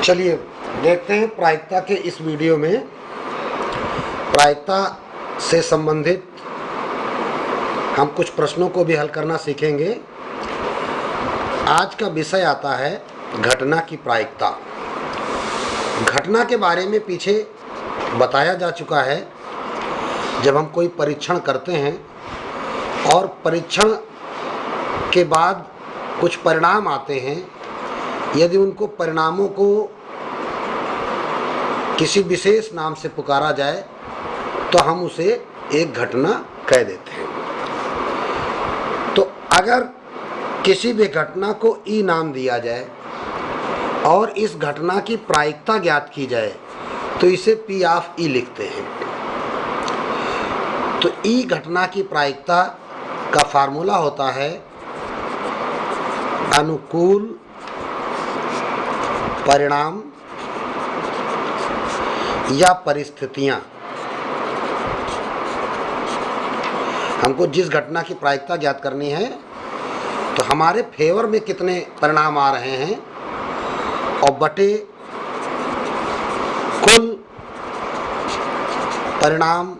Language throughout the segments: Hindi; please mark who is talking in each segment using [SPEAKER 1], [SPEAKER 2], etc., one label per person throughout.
[SPEAKER 1] चलिए देखते हैं प्रायिकता के इस वीडियो में प्रायिकता से संबंधित हम कुछ प्रश्नों को भी हल करना सीखेंगे। आज का विषय आता है घटना की प्रायिकता। घटना के बारे में पीछे बताया जा चुका है। जब हम कोई परीक्षण करते हैं और परीक्षण के बाद कुछ परिणाम आते हैं, यदि उनको परिणामों को किसी विशेष नाम से पुकारा जाए तो हम उसे एक घटना कह देते हैं। तो अगर किसी भी घटना को ई नाम दिया जाए और इस घटना की प्रायिकता ज्ञात की जाए तो इसे पी ऑफ ई लिखते हैं। तो ई घटना की प्रायिकता का फार्मूला होता है अनुकूल परिणाम या परिस्थितियां। हमको जिस घटना की प्रायिकता ज्ञात करनी है तो हमारे फेवर में कितने परिणाम आ रहे हैं और बटे कुल परिणाम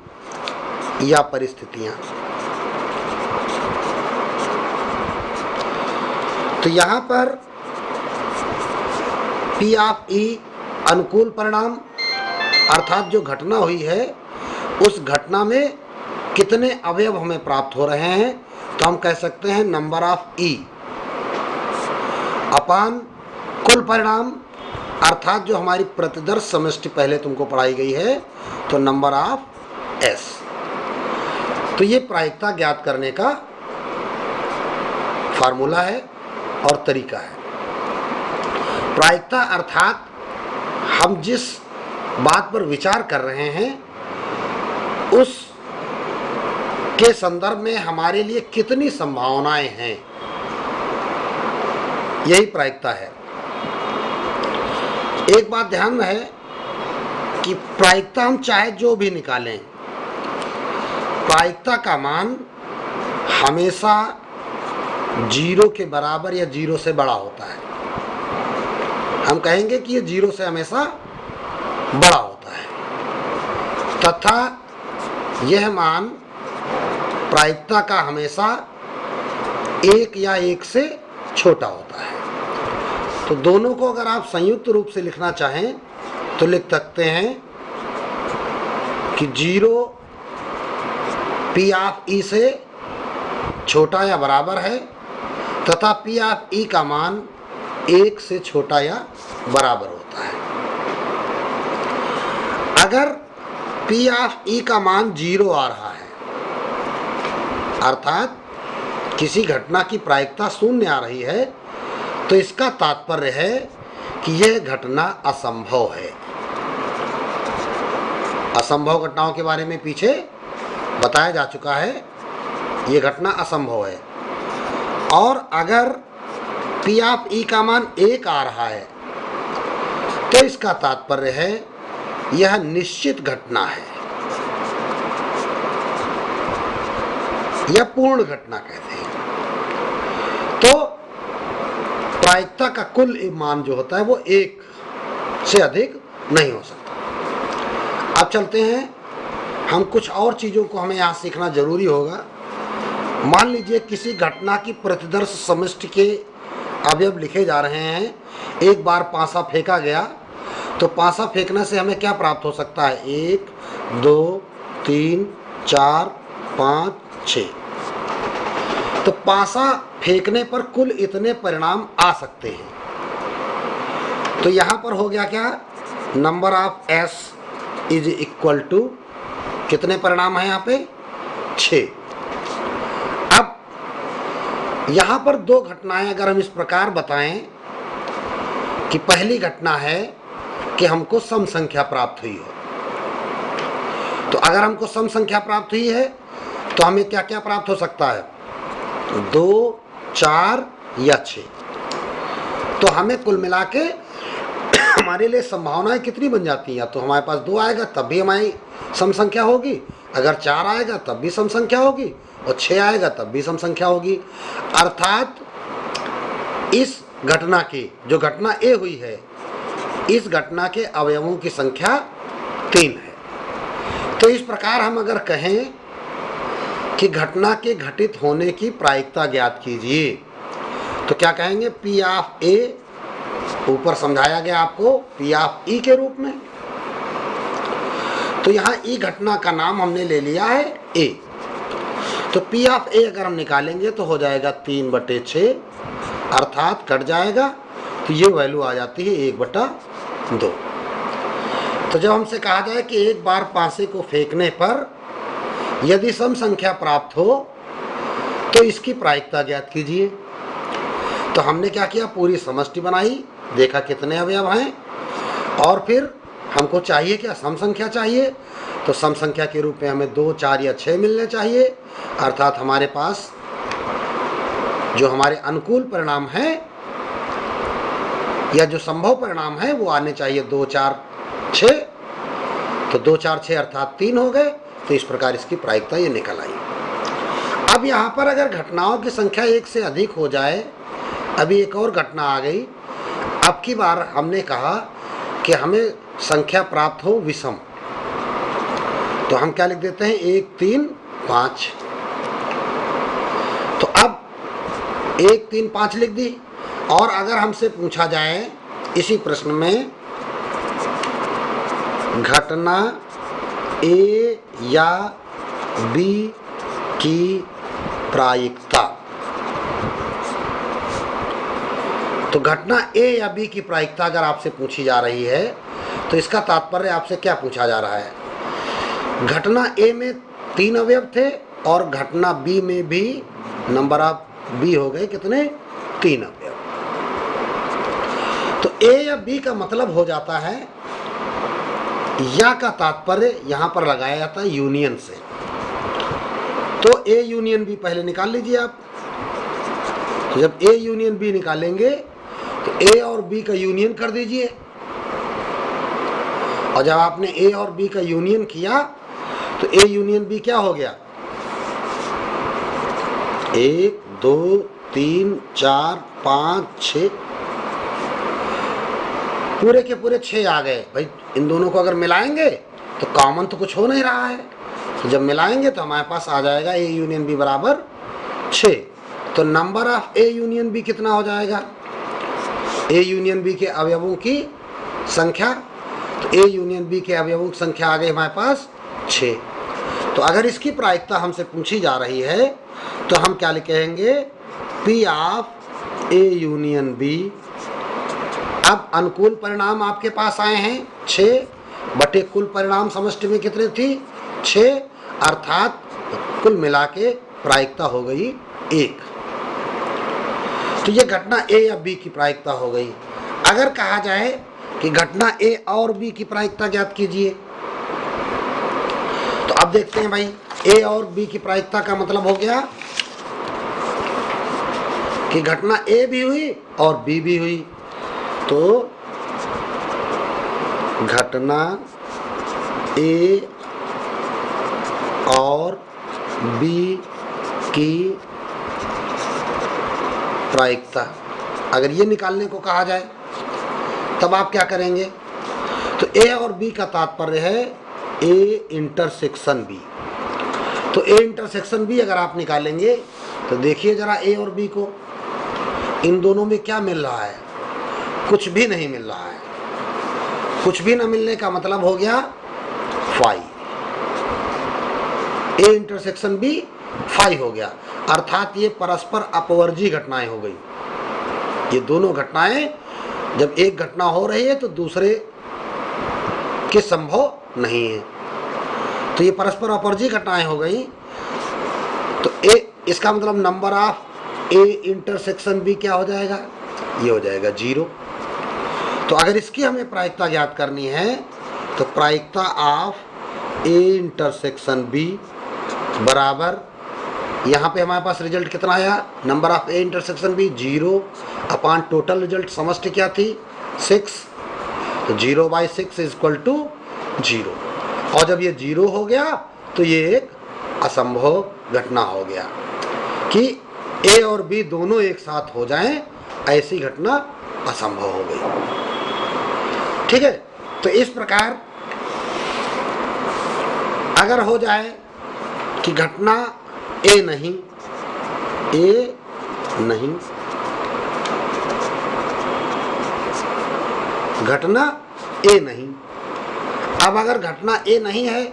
[SPEAKER 1] या परिस्थितियां। तो यहाँ पर पी ऑफ ई अनुकूल परिणाम अर्थात जो घटना हुई है उस घटना में कितने अवयव हमें प्राप्त हो रहे हैं, तो हम कह सकते हैं नंबर ऑफ ई अपान कुल परिणाम अर्थात जो हमारी प्रतिदर्श समष्टि पहले तुमको पढ़ाई गई है तो नंबर ऑफ एस। तो ये प्रायिकता ज्ञात करने का फार्मूला है और तरीका है। प्रायिकता अर्थात हम जिस बात पर विचार कर रहे हैं उस के संदर्भ में हमारे लिए कितनी संभावनाएं हैं, यही प्रायिकता है। एक बात ध्यान में है कि प्रायिकता हम चाहे जो भी निकालें, प्रायिकता का मान हमेशा 0 के बराबर या 0 से बड़ा होता है। हम कहेंगे कि ये 0 से हमेशा बड़ा होता है तथा यह मान प्रायिकता का हमेशा 1 या 1 से छोटा होता है। तो दोनों को अगर आप संयुक्त रूप से लिखना चाहें तो लिख सकते हैं कि 0 पी ऑफ ई से छोटा या बराबर है तथा पी ऑफ ई का मान 1 से छोटा या बराबर होता है। अगर पी ऑफ ई का मान 0 आ रहा है अर्थात किसी घटना की प्रायिकता 0 आ रही है तो इसका तात्पर्य है कि यह घटना असंभव है। असंभव घटनाओं के बारे में पीछे बताया जा चुका है, यह घटना असंभव है। और अगर पी ऑफ ई का मान 1 आ रहा है तो इसका तात्पर्य है यह निश्चित घटना है या पूर्ण घटना कहते हैं। तो प्रायिकता का कुल मान जो होता है वो 1 से अधिक नहीं हो सकता। अब चलते हैं, हम कुछ और चीज़ों को हमें यहाँ सीखना जरूरी होगा। मान लीजिए किसी घटना की प्रतिदर्श समष्टि के अवयव लिखे जा रहे हैं। एक बार पासा फेंका गया तो पासा फेंकने से हमें क्या प्राप्त हो सकता है, 1 2 3 4 5 6। तो पासा फेंकने पर कुल इतने परिणाम आ सकते हैं। तो यहाँ पर हो गया क्या, number of S is equal to कितने परिणाम हैं यहाँ पे, 6। अब यहाँ पर 2 घटनाएं अगर हम इस प्रकार बताएं कि पहली घटना है कि हमको सम संख्या प्राप्त हुई हो, तो अगर हमको सम संख्या प्राप्त हुई है तो हमें क्या क्या प्राप्त हो सकता है, 2 4 या 6। तो हमें कुल मिला के हमारे लिए संभावनाएं कितनी बन जाती हैं, तो हमारे पास 2 आएगा तब भी हमारी सम संख्या होगी, अगर 4 आएगा तब भी सम संख्या होगी और 6 आएगा तब भी सम संख्या होगी। अर्थात इस घटना की जो घटना ए हुई है इस घटना के अवयवों की संख्या 3 है। तो इस प्रकार हम अगर कहें कि घटना के घटित होने की प्रायिकता ज्ञात कीजिए, तो क्या कहेंगे? P ऑफ A, ऊपर समझाया गया आपको P ऑफ E के रूप में। तो यहाँ E घटना का नाम हमने ले लिया है A। तो P ऑफ A अगर हम निकालेंगे तो हो जाएगा 3/6, अर्थात कट जाएगा तो ये वैल्यू आ जाती है 1/2। तो जब हमसे कहा जाए कि एक बार पासे को फेंकने पर यदि सम संख्या प्राप्त हो तो इसकी प्रायिकता ज्ञात कीजिए, तो हमने क्या किया? पूरी समष्टि बनाई, देखा कितने अवयव हैं, और फिर हमको चाहिए क्या? सम संख्या चाहिए। तो सम संख्या के रूप में हमें 2, 4 या 6 मिलने चाहिए, अर्थात हमारे पास जो हमारे अनुकूल परिणाम है या जो संभव परिणाम है वो आने चाहिए 2, 4, 6। तो 2, 4, 6 अर्थात 3 हो गए। तो इस प्रकार इसकी प्रायिकता ये निकल आई। अब यहाँ पर अगर घटनाओं की संख्या 1 से अधिक हो जाए, अभी एक और घटना आ गई। अब की बार हमने कहा कि हमें संख्या प्राप्त हो विषम, तो हम क्या लिख देते हैं? 1, 3, 5। तो अब 1, 3, 5 लिख दी। और अगर हमसे पूछा जाए इसी प्रश्न में घटना A या B की प्रायिकता, तो घटना A या B की प्रायिकता अगर आपसे पूछी जा रही है तो इसका तात्पर्य आपसे क्या पूछा जा रहा है? घटना A में 3 अवयव थे और घटना B में भी नंबर ऑफ B हो गए कितने? 3 अवयव। तो A या B का मतलब हो जाता है, या का तात्पर्य यहां पर लगाया जाता है यूनियन से। तो A यूनियन B पहले निकाल लीजिए आप। तो जब A यूनियन B निकालेंगे तो A और B का यूनियन कर दीजिए, और जब आपने A और B का यूनियन किया तो A यूनियन B क्या हो गया? 1, 2, 3, 4, 5, 6, पूरे के पूरे 6 आ गए। भाई इन दोनों को अगर मिलाएंगे तो कॉमन तो कुछ हो नहीं रहा है, तो जब मिलाएंगे तो हमारे पास आ जाएगा A यूनियन B बराबर 6। तो number of A union B कितना हो जाएगा? A यूनियन B के अवयवों की संख्या, तो A यूनियन B के अवयवों की संख्या आ गई हमारे पास 6। तो अगर इसकी प्रायिकता हमसे पूछी जा रही है तो हम क्या लिखेंगे? P of A union B। अब अनुकूल परिणाम आपके पास आए हैं 6 बटे कुल परिणाम समष्टि में कितने थी? 6, अर्थात कुल मिला के प्रायिकता हो गई 1। तो ये घटना A या B की प्रायिकता हो गई। अगर कहा जाए कि घटना A और B की प्रायिकता ज्ञात कीजिए, तो अब देखते हैं भाई A और B की प्रायिकता का मतलब हो गया कि घटना A भी हुई और B भी हुई। तो घटना A और B की प्रायिकता अगर ये निकालने को कहा जाए तब आप क्या करेंगे? तो A और B का तात्पर्य है A इंटरसेक्शन B। तो A इंटरसेक्शन B अगर आप निकालेंगे तो देखिए जरा A और B को, इन दोनों में क्या मिल रहा है? कुछ भी नहीं मिल रहा है। कुछ भी न मिलने का मतलब हो गया 5। A इंटरसेक्शन B 5 हो गया, अर्थात ये परस्पर अपवर्जी घटनाएं हो गई। ये दोनों घटनाएं जब एक घटना हो रही है तो दूसरे के संभव नहीं है, तो ये परस्पर अपवर्जी घटनाएं हो गई। तो A इसका मतलब number of A intersection B क्या हो जाएगा? ये हो जाएगा 0। तो अगर इसकी हमें प्रायिकता ज्ञात करनी है तो प्रायिकता ऑफ A इंटरसेक्शन B बराबर, यहाँ पे हमारे पास रिजल्ट कितना आया? Number of A intersection B 0 upon total result समष्टि क्या थी? 6। तो 0/6 इज इक्वल टू 0। और जब ये 0 हो गया तो ये एक असंभव घटना हो गया कि A और B दोनों एक साथ हो जाएं, ऐसी घटना असंभव हो गई। ठीक है। तो इस प्रकार अगर हो जाए कि घटना ए नहीं, घटना ए नहीं। अब अगर घटना ए नहीं है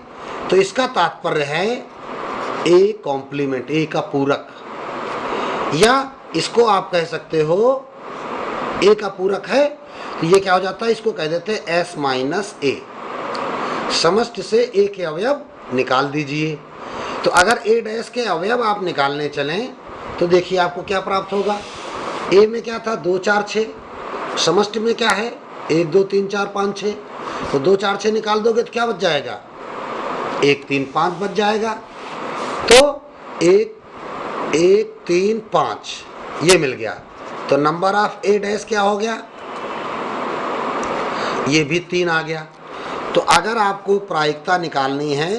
[SPEAKER 1] तो इसका तात्पर्य है ए कॉम्प्लीमेंट, ए का पूरक, या इसको आप कह सकते हो ए का पूरक है तो ये क्या हो जाता है, इसको कह देते हैं एस माइनस ए। समष्टि से ए के अवयव निकाल दीजिए। तो अगर ए डैश के अवयव आप निकालने चलें तो देखिए आपको क्या प्राप्त होगा। ए में क्या था 2 4 6, समष्टि में क्या है 1 2 3 4 5 6, तो 2 4 6 निकाल दोगे तो क्या बच जाएगा 1 3 5 बच जाएगा। तो 1 1 3 5 ये मिल गया। तो नंबर ऑफ ए डैश क्या हो गया, ये भी 3 आ गया। तो अगर आपको प्रायिकता निकालनी है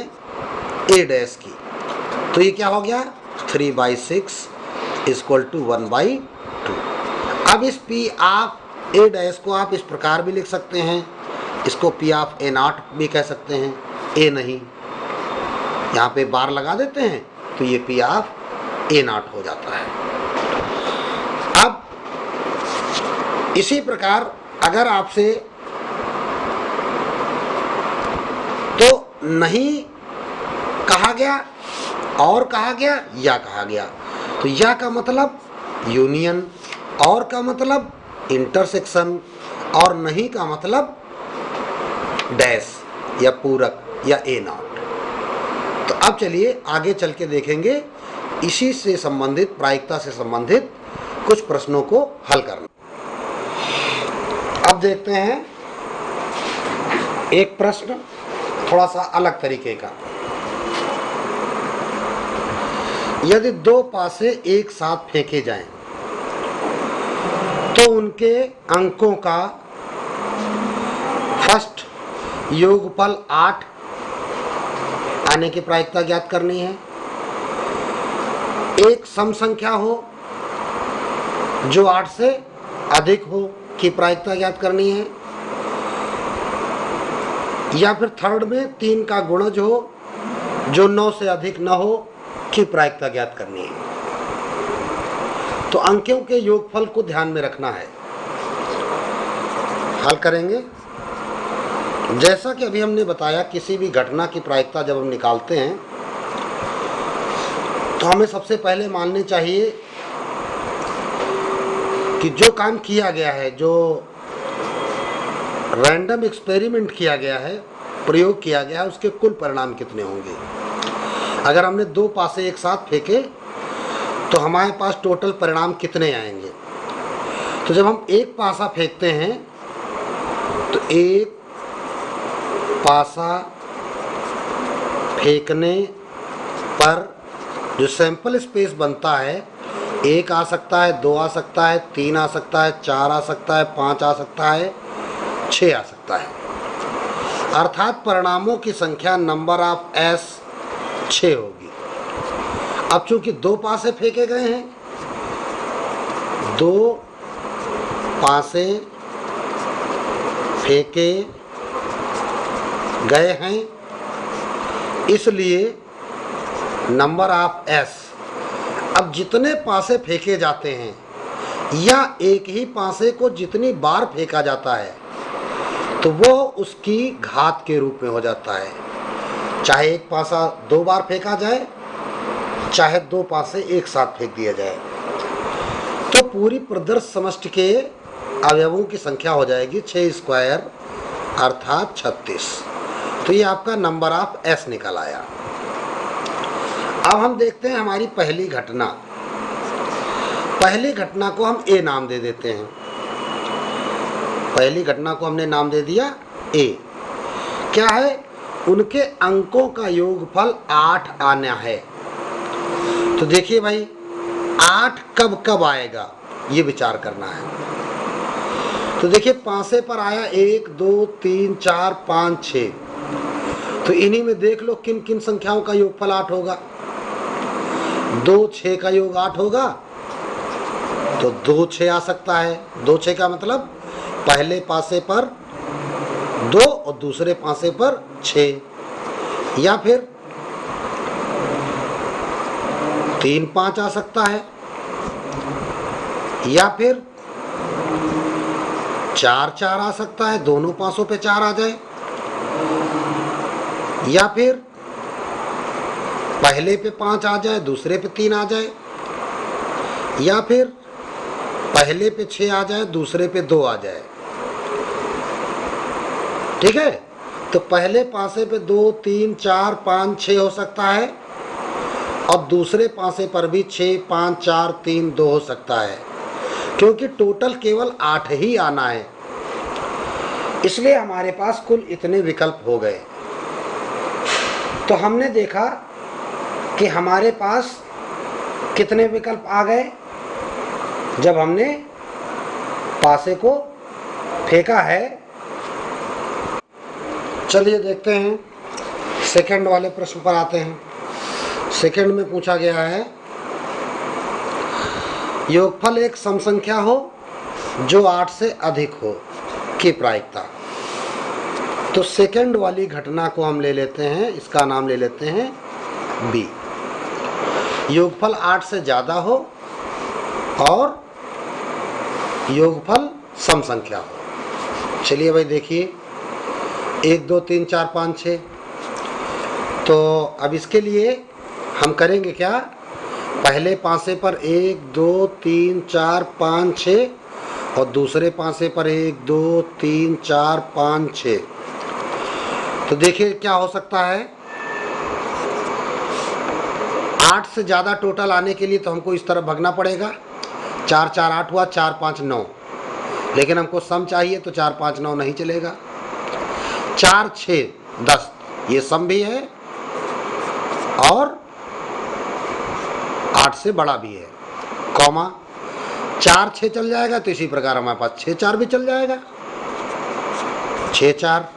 [SPEAKER 1] ए डैश की तो ये क्या हो गया 3/6 इक्वल टू 1/2। अब इस पी ऑफ ए डैश को आप इस प्रकार भी लिख सकते हैं, इसको पी ऑफ ए नॉट भी कह सकते हैं। ए नहीं, यहाँ पे बार लगा देते हैं तो ये पी ऑफ ए नॉट हो जाता है। अब इसी प्रकार अगर आपसे तो नहीं कहा गया और कहा गया या कहा गया, तो या का मतलब यूनियन, और का मतलब इंटरसेक्शन, और नहीं का मतलब डैश या पूरक या ए नॉट। तो अब चलिए आगे चल के देखेंगे इसी से संबंधित, प्रायिकता से संबंधित कुछ प्रश्नों को हल करना। अब देखते हैं एक प्रश्न थोड़ा सा अलग तरीके का। यदि 2 पासे एक साथ फेंके जाएं तो उनके अंकों का फर्स्ट योगफल 8 आने की प्रायिकता ज्ञात करनी है। एक सम संख्या हो जो 8 से अधिक हो की प्रायिकता ज्ञात करनी है, या फिर थर्ड में 3 का गुणज हो जो 9 से अधिक न हो की प्रायिकता ज्ञात करनी है। तो अंकों के योगफल को ध्यान में रखना है। हल करेंगे। जैसा कि अभी हमने बताया, किसी भी घटना की प्रायिकता जब हम निकालते हैं तो हमें सबसे पहले माननी चाहिए कि जो काम किया गया है, जो रैंडम एक्सपेरिमेंट किया गया है, प्रयोग किया गया है, उसके कुल परिणाम कितने होंगे। अगर हमने 2 पासे एक साथ फेंके तो हमारे पास टोटल परिणाम कितने आएंगे। तो जब हम एक पासा फेंकते हैं तो एक पासा फेंकने पर जो सैंपल स्पेस बनता है, 1 आ सकता है, 2 आ सकता है, 3 आ सकता है, 4 आ सकता है, 5 आ सकता है, 6 आ सकता है। अर्थात परिणामों की संख्या नंबर ऑफ एस 6 होगी। अब चूंकि 2 पासे फेंके गए हैं, 2 पासे फेंके गए हैं, इसलिए नंबर ऑफ एस, अब जितने पासे फेंके जाते हैं या एक ही पासे को जितनी बार फेंका जाता है तो वो उसकी घात के रूप में हो जाता है। चाहे एक पासा 2 बार फेंका जाए, चाहे 2 पासे एक साथ फेंक दिया जाए, तो पूरी प्रदर्श समष्टि के अवयवों की संख्या हो जाएगी 6 स्क्वायर अर्थात 36। तो ये आपका नंबर ऑफ एस निकल आया। अब हम देखते हैं हमारी पहली घटना। पहली घटना को हम ए नाम दे देते हैं। पहली घटना को हमने नाम दे दिया ए। क्या है, उनके अंकों का योगफल 8 आना है। तो देखिए भाई 8 कब कब आएगा ये विचार करना है। तो देखिए पासे पर आया 1 2 3 4 5 6, तो इन्हीं में देख लो किन किन संख्याओं का योगफल 8 होगा। 2 6 का योग 8 होगा, तो 2 6 आ सकता है। 2 6 का मतलब पहले पासे पर 2 और दूसरे पासे पर 6, या फिर 3 5 आ सकता है, या फिर 4 4 आ सकता है, दोनों पासों पे 4 आ जाए, या फिर पहले पे 5 आ जाए, दूसरे पे 3 आ जाए, या फिर पहले पे 6 आ जाए, दूसरे पे 2 आ जाए। ठीक है, तो पहले पासे पे 2 3 4 5 6 हो सकता है, और दूसरे पासे पर भी 6 5 4 3 2 हो सकता है, क्योंकि टोटल केवल 8 ही आना है, इसलिए हमारे पास कुल इतने विकल्प हो गए। तो हमने देखा कि हमारे पास कितने विकल्प आ गए जब हमने पासे को फेंका है। चलिए देखते हैं, सेकंड वाले प्रश्न पर आते हैं। सेकंड में पूछा गया है, योगफल एक सम संख्या हो जो 8 से अधिक हो की प्रायिकता। तो सेकंड वाली घटना को हम ले लेते हैं, इसका नाम ले लेते हैं बी। योगफल 8 से ज़्यादा हो और योगफल सम संख्या हो। चलिए भाई देखिए, 1 2 3 4 5 6। तो अब इसके लिए हम करेंगे क्या, पहले पासे पर 1 2 3 4 5 6 और दूसरे पासे पर 1 2 3 4 5 6। तो देखिए क्या हो सकता है, 8 से ज़्यादा टोटल आने के लिए तो हमको इस तरफ भागना पड़ेगा। 4 4 8 हुआ, 4 5 9, लेकिन हमको सम चाहिए तो 4 5 9 नहीं चलेगा। 4 6 10 ये सम भी है और 8 से बड़ा भी है, कॉमा 4 6 चल जाएगा, तो इसी प्रकार हमारे पास 6 4 भी चल जाएगा, 6 4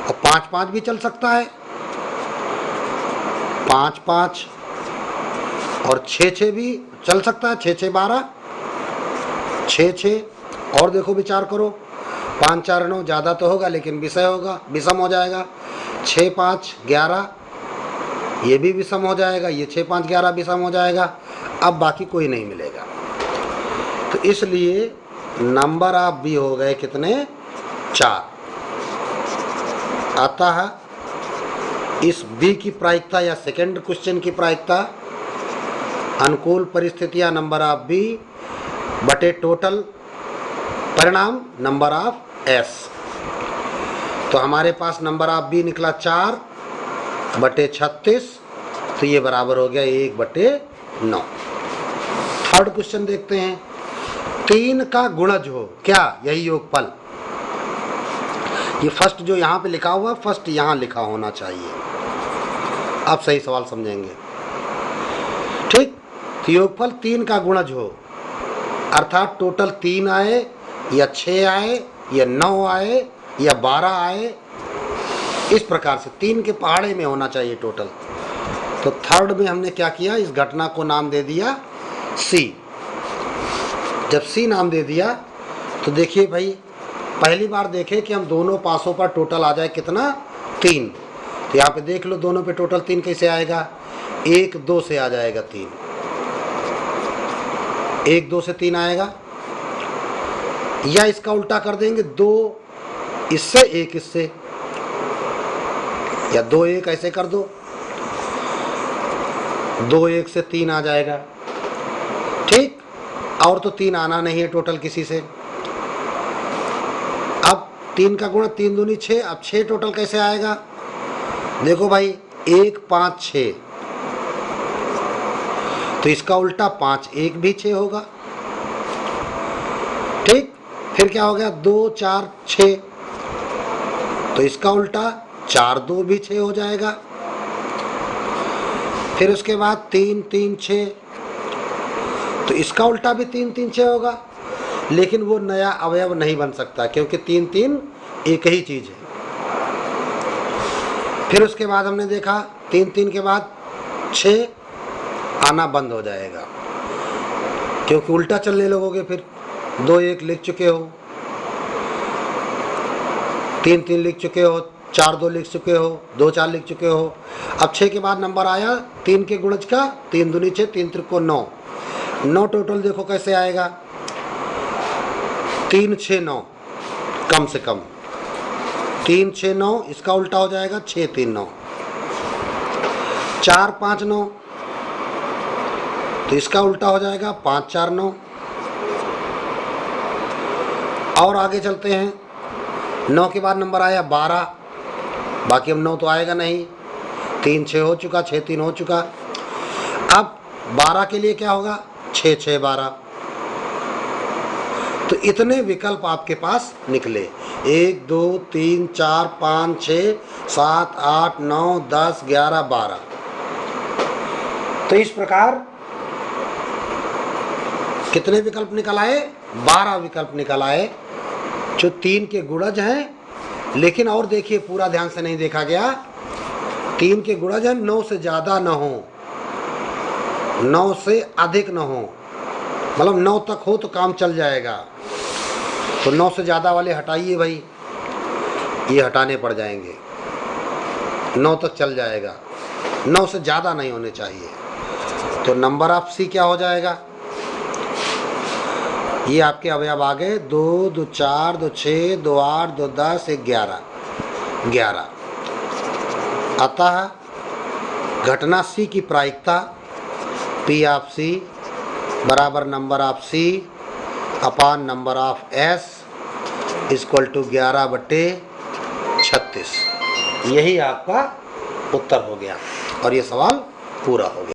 [SPEAKER 1] और 5 5 भी चल सकता है, 5 5 और 6 6 भी चल सकता है, 6 6 12 6 6। और देखो विचार करो, 5 4 9 ज़्यादा तो होगा लेकिन विषय होगा, विषम हो जाएगा। 6 5 11 ये भी विषम हो जाएगा, ये 6 5 11 विषम हो जाएगा। अब बाकी कोई नहीं मिलेगा, तो इसलिए नंबर ऑफ बी हो गए कितने, 4। आता है इस बी की प्रायिकता या सेकंड क्वेश्चन की प्रायिकता, अनुकूल परिस्थितियां नंबर ऑफ बी बटे टोटल परिणाम नंबर ऑफ एस। तो हमारे पास नंबर ऑफ बी निकला 4 बटे 36, तो ये बराबर हो गया 1 बटे 9। थर्ड क्वेश्चन देखते हैं, 3 का गुणज हो क्या, यही योगफल। ये फर्स्ट जो यहाँ पे लिखा हुआ, फर्स्ट यहाँ लिखा होना चाहिए, आप सही सवाल समझेंगे। ठीक, तो योगफल 3 का गुणज हो, अर्थात टोटल 3 आए या 6 आए या 9 आए या 12 आए, इस प्रकार से 3 के पहाड़े में होना चाहिए टोटल। तो थर्ड में हमने क्या किया, इस घटना को नाम दे दिया सी। जब सी नाम दे दिया तो देखिए भाई, पहली बार देखें कि हम दोनों पासों पर टोटल आ जाए कितना, 3। तो यहाँ पे देख लो दोनों पे टोटल 3 कैसे आएगा, 1 2 से आ जाएगा 3, 1 2 से 3 आएगा, या इसका उल्टा कर देंगे, 2 इससे 1 इससे, या 2 1 ऐसे कर दो, 2 1 से 3 आ जाएगा। ठीक, और तो 3 आना नहीं है टोटल किसी से। अब 3 का गुणा 3 दूनी 6, अब 6 टोटल कैसे आएगा, देखो भाई 1 5 6, तो इसका उल्टा 5 1 भी 6 होगा। ठीक, फिर क्या हो गया, 2 4 6, तो इसका उल्टा 4 2 भी 6 हो जाएगा। फिर उसके बाद 3 3 6, तो इसका उल्टा भी 3 3 6 होगा, लेकिन वो नया अवयव नहीं बन सकता क्योंकि 3 3 एक ही चीज़ है। फिर उसके बाद हमने देखा 3 3 के बाद 6 आना बंद हो जाएगा क्योंकि उल्टा चलने लगोगे, फिर 2 1 लिख चुके हो। 3 3 लिख चुके हो, 4 2 लिख चुके हो, 2 4 लिख चुके हो। अब 6 के बाद नंबर आया 3 के गुणज का, 3 दूनी 6, 3 त्रिको 9, 9 टोटल देखो कैसे आएगा, 3 6 9 कम से कम, 3 6 9, इसका उल्टा हो जाएगा 6 3 9, 4 5 9, तो इसका उल्टा हो जाएगा 5 4 9। और आगे चलते हैं, 9 के बाद नंबर आया 12, बाकी अब 9 तो आएगा नहीं, 3 6 हो चुका, 6 3 हो चुका। अब 12 के लिए क्या होगा, 6 6 12। तो इतने विकल्प आपके पास निकले, 1 2 3 4 5 6 7 8 9 10 11 12। तो इस प्रकार कितने विकल्प निकल आए, 12 विकल्प निकल आए जो 3 के गुणज हैं। लेकिन और देखिए, पूरा ध्यान से नहीं देखा गया, 3 के गुणज हैं 9 से ज़्यादा न हो, 9 से अधिक न हो, मतलब 9 तक हो तो काम चल जाएगा। तो 9 से ज़्यादा वाले हटाइए भाई, ये हटाने पड़ जाएंगे, 9 तक चल जाएगा, 9 से ज़्यादा नहीं होने चाहिए। तो नंबर ऑफ सी क्या हो जाएगा, ये आपके अवयव आ गए 2 2 4 2 6 2 8 2 10 1 11। अतः घटना सी की प्रायिकता पी ऑफ सी बराबर number of C upon number of S equal to 11/36। यही आपका उत्तर हो गया और ये सवाल पूरा हो गया।